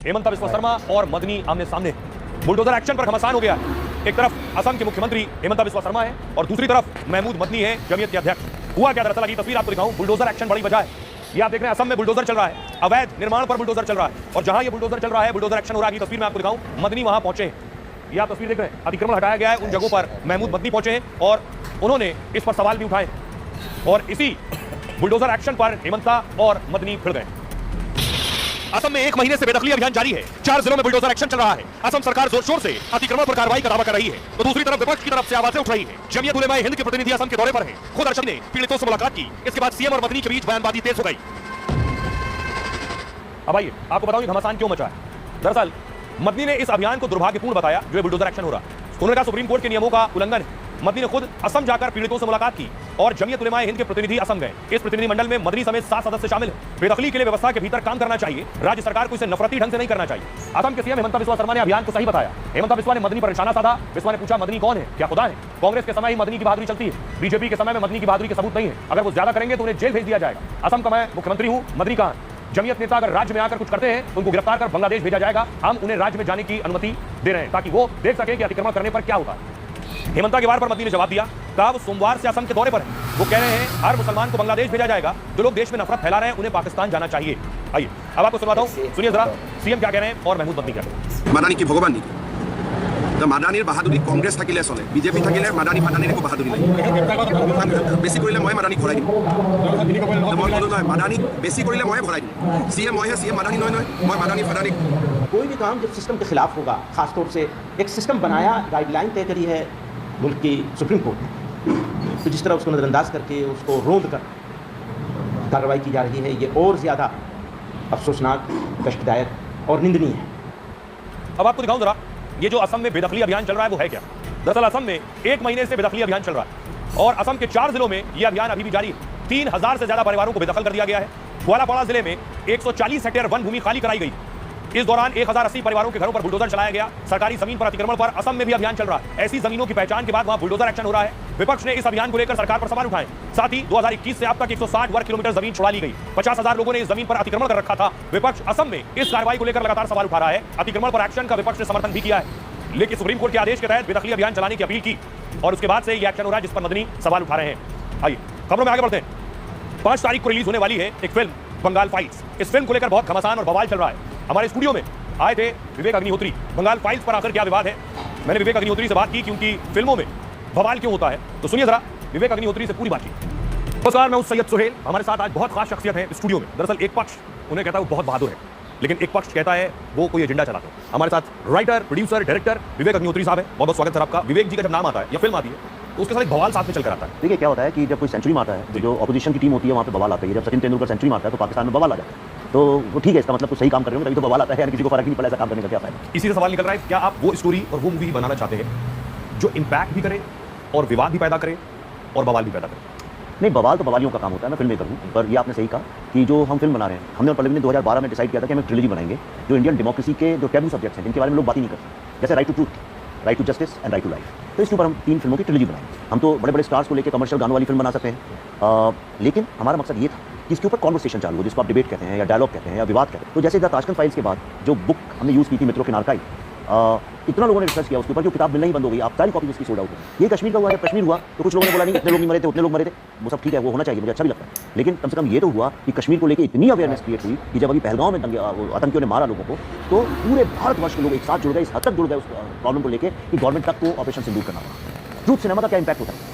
हेमंता बिस्वा शर्मा और मदनी आमने सामने। बुलडोजर एक्शन पर घमासान हो गया। एक तरफ असम के मुख्यमंत्री हेमंता बिस्वा शर्मा है और दूसरी तरफ महमूद मदनी है, जमीयत के अध्यक्ष। हुआ क्या, दरअसल अगली तस्वीर आपको दिखाऊं। बुलडोजर एक्शन बड़ी वजह है। ये आप देख रहे हैं, असम में बुलडोजर चल रहा है, अवैध निर्माण पर बुलडोजर चल रहा है, और जहां ये बुलडोजर चल रहा है, बुलडोजर एक्शन हो रहा है। अगली तस्वीर में आपको दिखाऊं, मदनी वहां पहुंचे हैं। ये आप तस्वीर देख रहे हैं, अतिक्रमण हटाया गया है, उन जगहों पर महमूद मदनी पहुंचे हैं और उन्होंने इस पर सवाल भी उठाए और इसी बुलडोजर एक्शन पर हेमंता और मदनी भिड़ गए। असम में 1 महीने से बेदखली अभियान जारी है। 4 जिलों में बुलडोजर एक्शन चल रहा है। असम सरकार जोर शोर से अतिक्रमण पर कार्रवाई का दावा कर रही है, तो दूसरी तरफ विपक्ष की तरफ से आवाजें उठ रही है। जमीयत उलेमाए हिंद के प्रतिनिधि असम के दौरे पर हैं। खुद अरशद ने पीड़ितों से मुलाकात की। इसके बाद सीएम और मदनी के बीच बयानबाजी तेज हो गई। अब आइए आपको बताऊं घमासान क्यों मचा है। दरअसल मदनी ने इस अभियान को दुर्भाग्यपूर्ण बताया जो बुलडोजर एक्शन हो रहा है। उन्होंने कहा सुप्रीम कोर्ट के नियमों का उल्लंघन है। मदनी ने खुद असम जाकर पीड़ितों से मुलाकात की और जमीयत उलेमाए हिंद के प्रतिनिधि असम गए। इस प्रतिनिधि मंडल में मदनी समेत 7 सदस्य शामिल हैं। बेदखली के लिए व्यवस्था के भीतर काम करना चाहिए। राज्य सरकार को इसे नफरती ढंग से नहीं करना चाहिए। असम के सीएम हेमंता बिस्वा शर्मा ने अभियान को सही बताया। हेमंता बिस्वा ने मदनी पर निशाना साधा। बिस्वा ने पूछा, मदनी कौन है, क्या खुदा है? कांग्रेस के समय ही मदनी की बहादुरी चलती है, बीजेपी के समय में मदनी की बहादुरी के सबूत नहीं है। अगर वो ज्यादा करेंगे तो उन्हें जेल भेज दिया जाएगा। असम का मैं मुख्यमंत्री हूं, मदनी कहां? जमीयत नेता अगर राज्य में आकर कुछ करते हैं तो उनको गिरफ्तार कर बांग्लादेश भेजा जाएगा। हम उन्हें राज्य में जाने की अनुमति दे रहे हैं ताकि वो देख सके कि अतिक्रमण करने पर क्या होता है। हेमंता के वार पर मदनी ने जवाब दिया। कहा वो सोमवार से असम के दौरे पर है। वो कह रहे हैं हर मुसलमान को बांग्लादेश भेजा जाएगा। जो लोग देश में नफरत फैला रहे हैं उन्हें पाकिस्तान जाना चाहिए। आइए अब आपको सुनाता हूं, सुनिए जरा सीएम क्या कह रहे हैं और महमूद मदनी क्या कह रहे हैं। मादानी की भगवान नेকি তো মাদানিৰ বাহাদুৰি কংগ্ৰেছ থাকিলে চলে, বিজেপি থাকিলে মাদানিৰ একো বাহাদুৰি নাই। বেছি কৰিলে মই মাদানি ভৰাই দিম। মই ক'লো নহয়, মাদানি বেছি কৰিলে মই ভৰাই দিম। सीएम মই হে, सीएम मादानी নহয় নহয়, মই मादानी फदानी। कोई भी काम जब सिस्टम के खिलाफ होगा, खासतौर से एक सिस्टम बनाया, गाइडलाइन तय करी है मुल्क की सुप्रीम कोर्ट ने, तो जिस तरह उसको नज़रअंदाज करके उसको रोंद कर कार्रवाई की जा रही है, ये और ज़्यादा अफसोसनाक, कष्टदायक और निंदनीय है। अब आपको दिखाऊं जरा, ये जो असम में बेदखली अभियान चल रहा है वो है क्या। दरअसल असम में 1 महीने से बेदखली अभियान चल रहा है और असम के 4 जिलों में यह अभियान अभी भी जारी है। 3000 से ज्यादा परिवारों को बेदखल कर दिया गया है। ग्वालापाड़ा जिले में 140 हेक्टेयर वन भूमि खाली कराई गई। इस दौरान 1080 परिवारों के घरों पर बुलडोजर चलाया गया। सरकारी जमीन पर अतिक्रमण पर असम में भी अभियान चल रहा है। ऐसी जमीनों की पहचान के बाद वहां बुलडोजर एक्शन हो रहा है। विपक्ष ने इस अभियान को लेकर सरकार पर सवाल उठाए। साथ ही 2021 से अब तक 160 वर्ग किलोमीटर जमीन छुड़ा ली गई। 50,000 लोगों ने इस जमीन पर अतिक्रमण कर रखा था। विपक्ष असम में इस कार्रवाई को लेकर लगातार सवाल उठा रहा है। अतिक्रमण पर एक्शन का विपक्ष ने समर्थन भी किया है, लेकिन सुप्रीम कोर्ट के आदेश के तहत बेदखली अभियान चलाने की अपील की और उसके बाद से यह एक्शन हो रहा है जिस पर मदनी सवाल उठा रहे हैं। आइए खबरों में आगे बढ़ते हैं। 5 तारीख को रिलीज होने वाली है एक फिल्म बंगाल फाइल्स। इस फिल्म को लेकर बहुत घमासान और बवाल चल रहा है। हमारे स्टूडियो में आए थे विवेक अग्निहोत्री। बंगाल फाइल्स पर आखिर क्या विवाद है, मैंने विवेक अग्निहोत्री से बात की कि उनकी फिल्मों में बवाल क्यों होता है, तो सुनिए जरा विवेक अग्निहोत्री से पूरी बातचीत। नमस्कार, मैं हूं सैयद सुहेल। हमारे साथ आज बहुत खास शख्सियत है स्टूडियो में। दरअसल एक पक्ष उन्हें कहता है वो बहुत बहादुर है, लेकिन एक पक्ष कहता है वो कोई एजेंडा चलाता है। हमारे साथ writer, producer, director Vivek Agnihotri साहब है। बहुत बहुत स्वागत सर आपका। विवेक जी का जब नाम आता है या फिल्म आती है तो उसके साथ एक बवाल साथ में चलकर आता है। देखिए क्या होता है कि जब कोई सेंचुरी मारता है तो जो ऑपोजिशन की टीम होती है वहाँ पे बवाल आता है। जब सचिन तेंदुलकर सेंचुरी मारता है तो पाकिस्तान में बवाल आ जाता है। तो वो ठीक है, इसका मतलब कुछ सही काम कर रहे हो तभी तो बवाल आता है, यानी किसी को फर्क ही नहीं पड़ा ऐसा काम करने का क्या फायदा। इसी से सवाल निकल रहा है, क्या आप वो स्टोरी और वो मूवी बनाना चाहते हैं जो इम्पैक्ट भी करे और विवाद भी पैदा करे और बवाल भी पैदा करे? नहीं, बवाल तो बवालियों का काम होता है, मैं फिल्म मेकर हूँ। पर ये आपने सही कहा कि जो हम फिल्म बना रहे हैं, हमने और पल्लवी ने 2012 में डिसाइड किया था कि हम एक ट्रिलॉजी बनाएंगे जो इंडियन डेमोक्रेसी के जो टैबू सब्जेक्ट्स हैं जिनके बारे में लोग बात ही नहीं करते, जैसे right to truth, right to justice and right to life. तो इसके ऊपर हम 3 फिल्मों की ट्रिलॉजी बनाएंगे। हम तो बड़े बड़े स्टार्स को लेकर कमर्शियल गानों वाली फिल्म बना सकते हैं, लेकिन हमारा मकसद ये था कि इसके ऊपर कॉन्वर्सेशन चालू हो, जिसको आप डिबेट कहते हैं या डायलॉग कहते हैं या विवाद कहते हैं। तो जैसे द ताशकंद फाइल्स के बाद जो बुक हमने यूज़ की थी मित्रों के नारकाई, इतना लोगों ने रिसर्च किया उसके ऊपर, जो किताब मिलना ही बंद हो गई। आप सारी कॉपी उसकी सोल्ड आउट है। ये कश्मीर का हुआ, जब कश्मीर हुआ तो कुछ लोगों ने बोला नहीं इतने लोग नहीं मरे थे, उतने लोग मरे थे। वो सब ठीक है, वो होना चाहिए, मुझे अच्छा भी लगता है, लेकिन कम से कम ये तो हुआ कि कश्मीर को लेकर इतनी अवेयरनेस क्रिएट हुई कि जब अभी पहलगांव में आतंकियों ने मारा लोगों को तो पूरे भारतवर्ष के लोग एक साथ जुड़ गए, इस हद तक जुड़ गए उस प्रॉब्लम को लेकर कि गवर्नमेंट तक को ऑपरेशन सिंदूर करना पड़ा। ट्रूथ सिनेमा का क्या इंपैक्ट होता है?